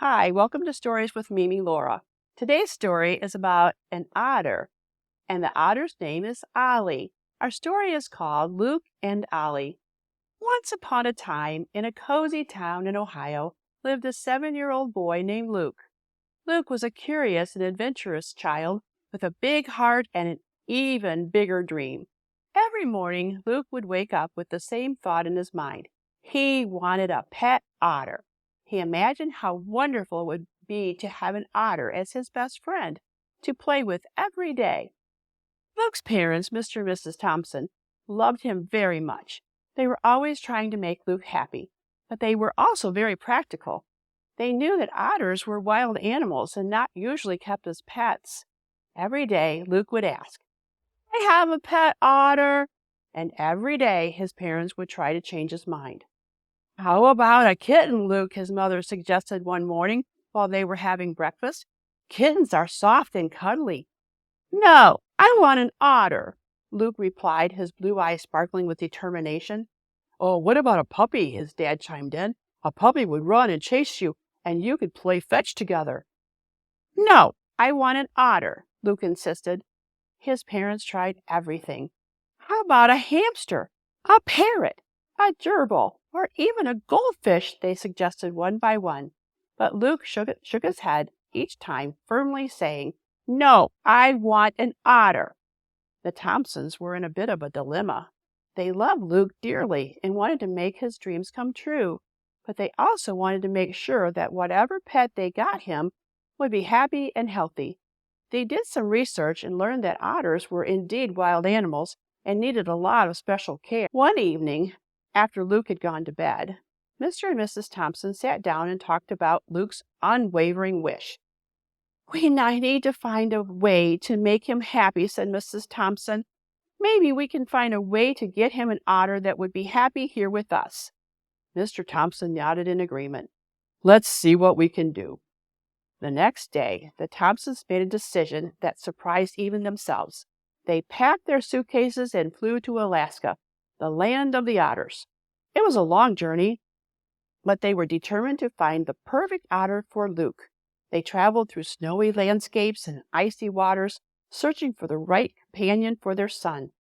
Hi, welcome to Stories with Mimi Laura. Today's story is about an otter, and the otter's name is Ollie. Our story is called Luke and Ollie. Once upon a time, in a cozy town in Ohio, lived a 7-year-old boy named Luke. Luke was a curious and adventurous child with a big heart and an even bigger dream. Every morning, Luke would wake up with the same thought in his mind. He wanted a pet otter. He imagined how wonderful it would be to have an otter as his best friend to play with every day. Luke's parents, Mr. and Mrs. Thompson, loved him very much. They were always trying to make Luke happy, but they were also very practical. They knew that otters were wild animals and not usually kept as pets. Every day, Luke would ask, "I have a pet otter," and every day his parents would try to change his mind. "How about a kitten?" Luke, his mother, suggested one morning while they were having breakfast. "Kittens are soft and cuddly." "No, I want an otter," Luke replied, his blue eyes sparkling with determination. "Oh, what about a puppy?" his dad chimed in. "A puppy would run and chase you, and you could play fetch together." "No, I want an otter," Luke insisted. His parents tried everything. "How about a hamster, a parrot, a gerbil, or even a goldfish?" they suggested one by one. But Luke shook his head each time, firmly saying, "No, I want an otter." The Thompsons were in a bit of a dilemma. They loved Luke dearly and wanted to make his dreams come true, but they also wanted to make sure that whatever pet they got him would be happy and healthy. They did some research and learned that otters were indeed wild animals and needed a lot of special care. One evening, after Luke had gone to bed, Mr. and Mrs. Thompson sat down and talked about Luke's unwavering wish. "We need to find a way to make him happy," said Mrs. Thompson. "Maybe we can find a way to get him an otter that would be happy here with us." Mr. Thompson nodded in agreement. "Let's see what we can do." The next day, the Thompsons made a decision that surprised even themselves. They packed their suitcases and flew to Alaska, the land of the otters. It was a long journey, but they were determined to find the perfect otter for Luke. They traveled through snowy landscapes and icy waters, searching for the right companion for their son.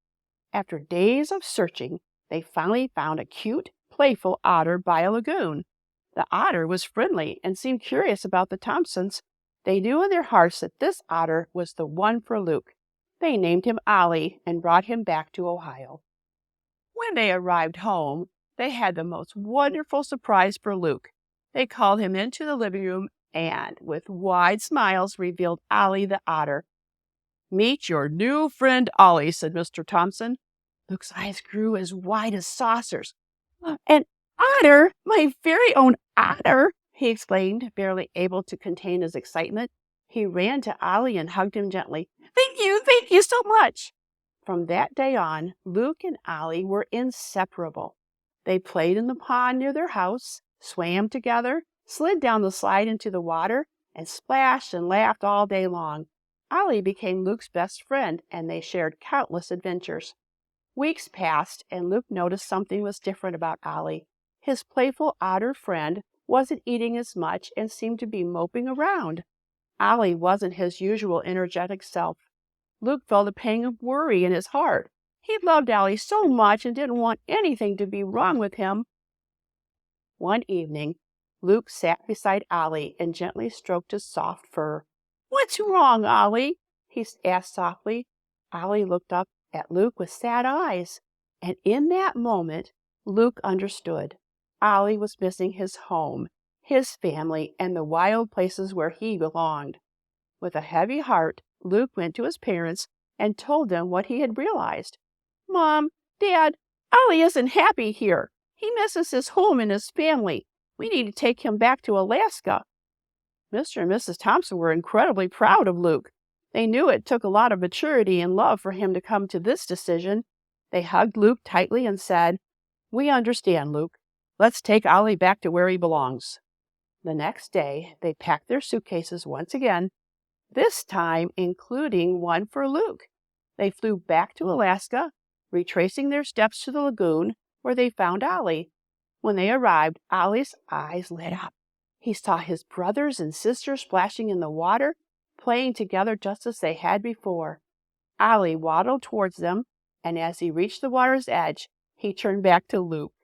After days of searching, they finally found a cute, playful otter by a lagoon. The otter was friendly and seemed curious about the Thompsons. They knew in their hearts that this otter was the one for Luke. They named him Ollie and brought him back to Ohio. When they arrived home, they had the most wonderful surprise for Luke. They called him into the living room and, with wide smiles, revealed Ollie the otter. "Meet your new friend Ollie," said Mr. Thompson. Luke's eyes grew as wide as saucers. "An otter? My very own otter?" he exclaimed, barely able to contain his excitement. He ran to Ollie and hugged him gently. Thank you so much." From that day on, Luke and Ollie were inseparable. They played in the pond near their house, swam together, slid down the slide into the water, and splashed and laughed all day long. Ollie became Luke's best friend, and they shared countless adventures. Weeks passed, and Luke noticed something was different about Ollie. His playful otter friend wasn't eating as much and seemed to be moping around. Ollie wasn't his usual energetic self. Luke felt a pang of worry in his heart. He loved Ollie so much and didn't want anything to be wrong with him. One evening, Luke sat beside Ollie and gently stroked his soft fur. "What's wrong, Ollie?" he asked softly. Ollie looked up at Luke with sad eyes, and in that moment, Luke understood. Ollie was missing his home, his family, and the wild places where he belonged. With a heavy heart, Luke went to his parents and told them what he had realized. "Mom, Dad, Ollie isn't happy here. He misses his home and his family. We need to take him back to Alaska." Mr. and Mrs. Thompson were incredibly proud of Luke. They knew it took a lot of maturity and love for him to come to this decision. They hugged Luke tightly and said, "We understand, Luke. Let's take Ollie back to where he belongs." The next day, they packed their suitcases once again, this time including one for Luke. They flew back to Alaska, retracing their steps to the lagoon where they found Ollie. When they arrived, Ollie's eyes lit up. He saw his brothers and sisters splashing in the water, playing together just as they had before. Ollie waddled towards them, and as he reached the water's edge, he turned back to Luke.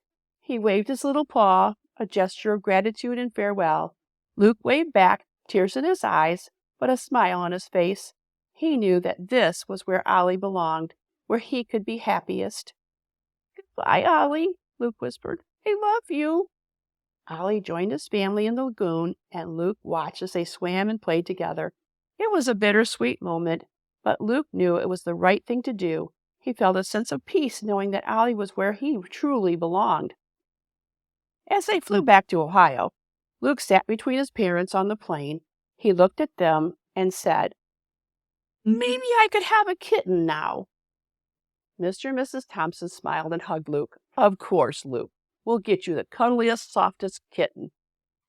He waved his little paw, a gesture of gratitude and farewell. Luke waved back, tears in his eyes, but a smile on his face. He knew that this was where Ollie belonged, where he could be happiest. "Goodbye, Ollie," Luke whispered. "I love you." Ollie joined his family in the lagoon, and Luke watched as they swam and played together. It was a bittersweet moment, but Luke knew it was the right thing to do. He felt a sense of peace knowing that Ollie was where he truly belonged. As they flew back to Ohio, Luke sat between his parents on the plane. He looked at them and said, "Maybe I could have a kitten now." Mr. and Mrs. Thompson smiled and hugged Luke. "Of course, Luke. We'll get you the cuddliest, softest kitten."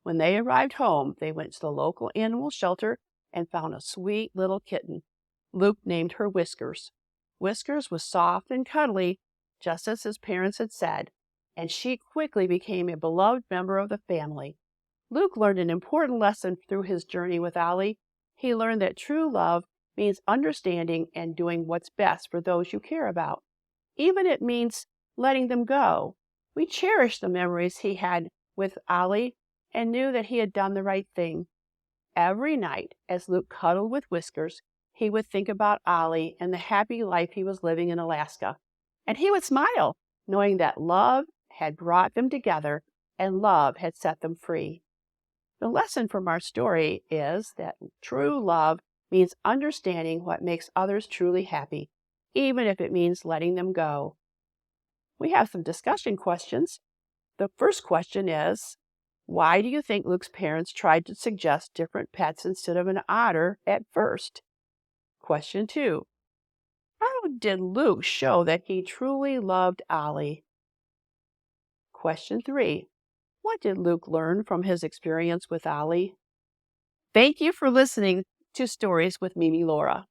When they arrived home, they went to the local animal shelter and found a sweet little kitten. Luke named her Whiskers. Whiskers was soft and cuddly, just as his parents had said, and she quickly became a beloved member of the family. Luke learned an important lesson through his journey with Ollie. He learned that true love means understanding and doing what's best for those you care about. Even it means letting them go. We cherished the memories he had with Ollie and knew that he had done the right thing. Every night, as Luke cuddled with Whiskers, he would think about Ollie and the happy life he was living in Alaska. And he would smile, knowing that love had brought them together and love had set them free. The lesson from our story is that true love means understanding what makes others truly happy, even if it means letting them go. We have some discussion questions. The first question is, why do you think Luke's parents tried to suggest different pets instead of an otter at first? Question 2. How did Luke show that he truly loved Ollie? Question 3. What did Luke learn from his experience with Ollie? Thank you for listening to Stories with Mimi Laura.